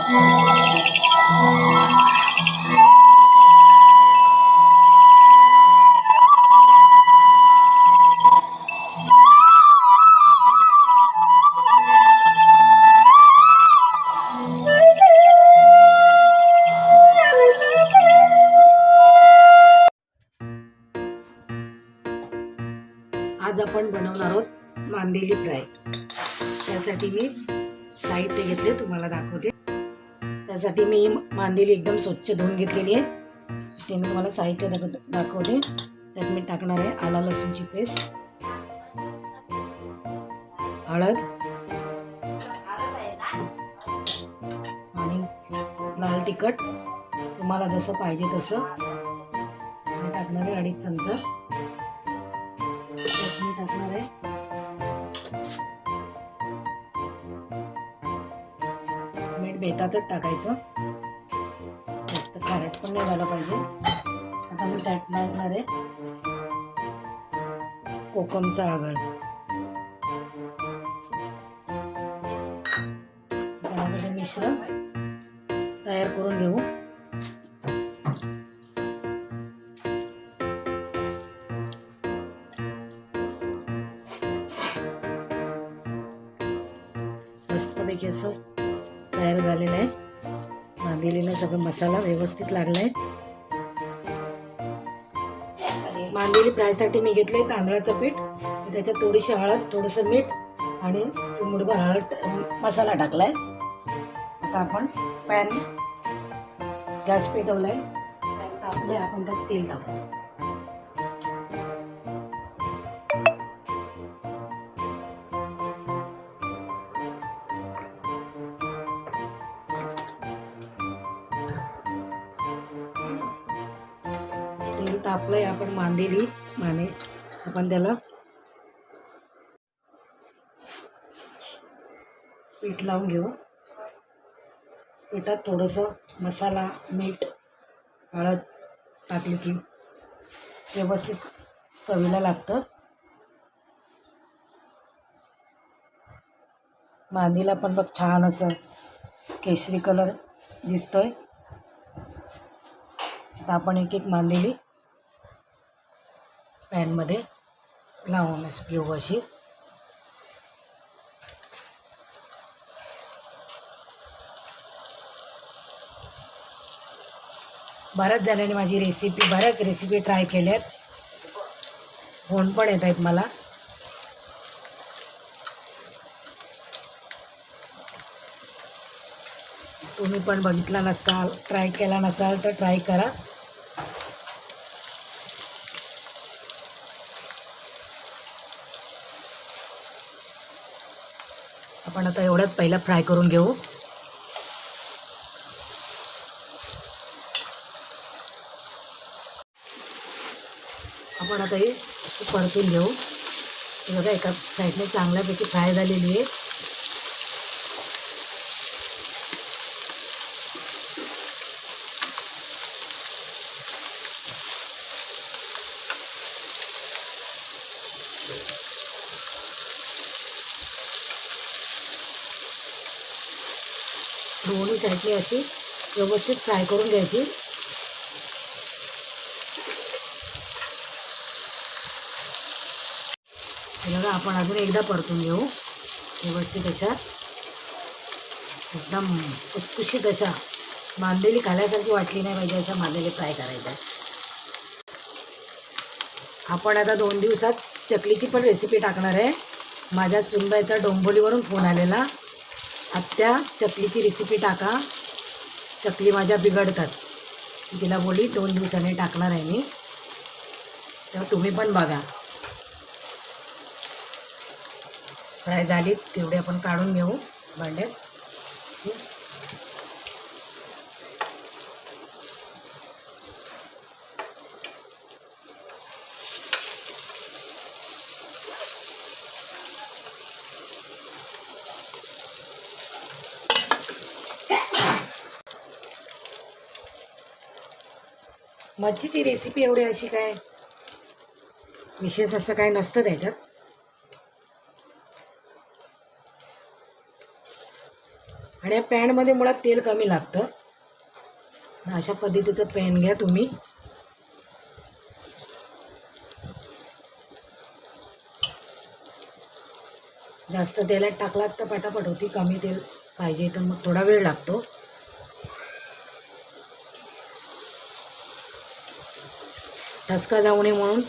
आज आपण बनवणार आहोत मांदेली फ्राय। त्यासाठी मी साहित्य घेतले, तुम्हाला दाखवते। त्यासाठी मी मांदेली एकदम स्वच्छ धुवून घेतलेली आहे। ते मी तुम्हाला साहित्य दाखवते। त्यात मी टाकणार आहे आला लसूणची पेस्ट, हळद आणि लाल तिखट, तुम्हाला जसं पाहिजे तसं। मी टाकणार आहे 2.5 चमचा। मी टाकणार आहे मीठ बेतातच टाकायचं, जास्त खारट पण नाही झालं पाहिजे। आता मी त्यात टाकणार आहे कोकमचा आगळ। त्यानंतर हे मिश्रण तयार करून घेऊ। मस्तपैकी असं तयार झालेलं आहे। मांदेलीला सगळं मसाला व्यवस्थित लागलाय। मांदेली फ्रायसाठी मी घेतलंय तांदळाचं पीठ, त्याच्यात थोडीशी हळद, थोडंसं मीठ आणि मुठभर हळद मसाला टाकलाय। आता आपण पॅन गॅस पेटवलाय, तापले, आपण त्यात तेल टाकू। तेल तापलंय, आपण मांदेली आपण त्याला पीठ लावून घेऊ। पिठात थोडंसं मसाला, मीठ, हळद टाकली की व्यवस्थित चवीला लागतं। मांदेलीला पण बघ छान असं केशरी कलर दिसतोय। आता आपण एक एक मांदेली पॅनमध्ये लावून घेऊ अशी। बऱ्याच जणांनी माझी बऱ्याच रेसिपी ट्राय केल्यात, फोन पण येत आहेत मला। तुम्ही पण बघितला नसाल, ट्राय केला नसाल तर ट्राय करा। आपण आता एवढ्यात पहिला फ्राय करून घेऊ। आपण आता हे परतून घेऊ। बघा एका साईडने चांगल्यापैकी फ्राय झालेली आहे। दोन्ही साईडने अशी व्यवस्थित फ्राय करून घ्यायची। बघा आपण अजून एकदा परतून घेऊ व्यवस्थित अशा, एकदम खुसखुशीत अशा। मांदेली खाल्यासारखी वाटली नाही पाहिजे अशा मांदेली फ्राय करायच्या। आपण आता 2 दिवसात चकलीची पण रेसिपी टाकणार आहे। माझ्या सुनबाईचा डोंबिवलीवरून फोन आलेला, आत्या चकलीची रेसिपी टाका, चकली माझ्या बिघडतात। तिला बोली 2 दिवसांनी टाकणार आहे मी, तर तुम्ही पण बघा। फ्राय झाली तेवढे आपण काढून घेऊ भांड्यात। मच्छीची रेसिपी एवढी अशी काय विशेष असं काय नसतं त्याच्यात। आणि या पॅनमध्ये मुळात तेल कमी लागतं. अशा पद्धतीचं पॅन घ्या तुम्ही. जास्त तेलात टाकलात तर पटापट होती, कमी तेल पाहिजे तर मग थोडा वेळ लागतो. ठसका जाऊ नये म्हणून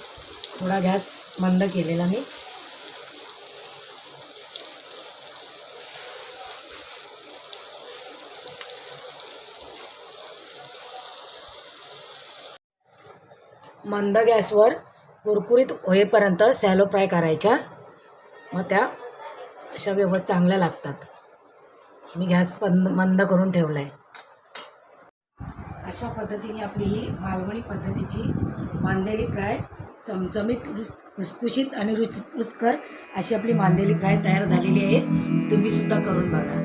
थोडा गॅस मंद केलेला मी. मंद गॅसवर कुरकुरीत होईपर्यंत सॅलो फ्राय करायच्या. मग त्या अशा व्यवस्थित चांगल्या लागतात. मी गॅस मंद करून ठेवला आहे. अशा पद्धतीने आपली ही मालवणी पद्धतीची मांदेली फ्राय चमचमीत खुसखुशीत आणि रुचकर अशी आपली मांदेली फ्राय तयार झालेली आहे. तुम्ही सुद्धा करून बघा.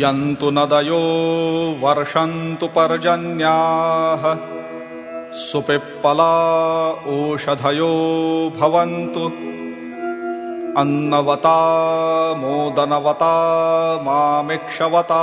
यन्तु नदयो वर्षन्तु पर्जन्याः सुपिप्पला ओषधयो भवन्तु अन्नवता मोदनवता मामिक्षवता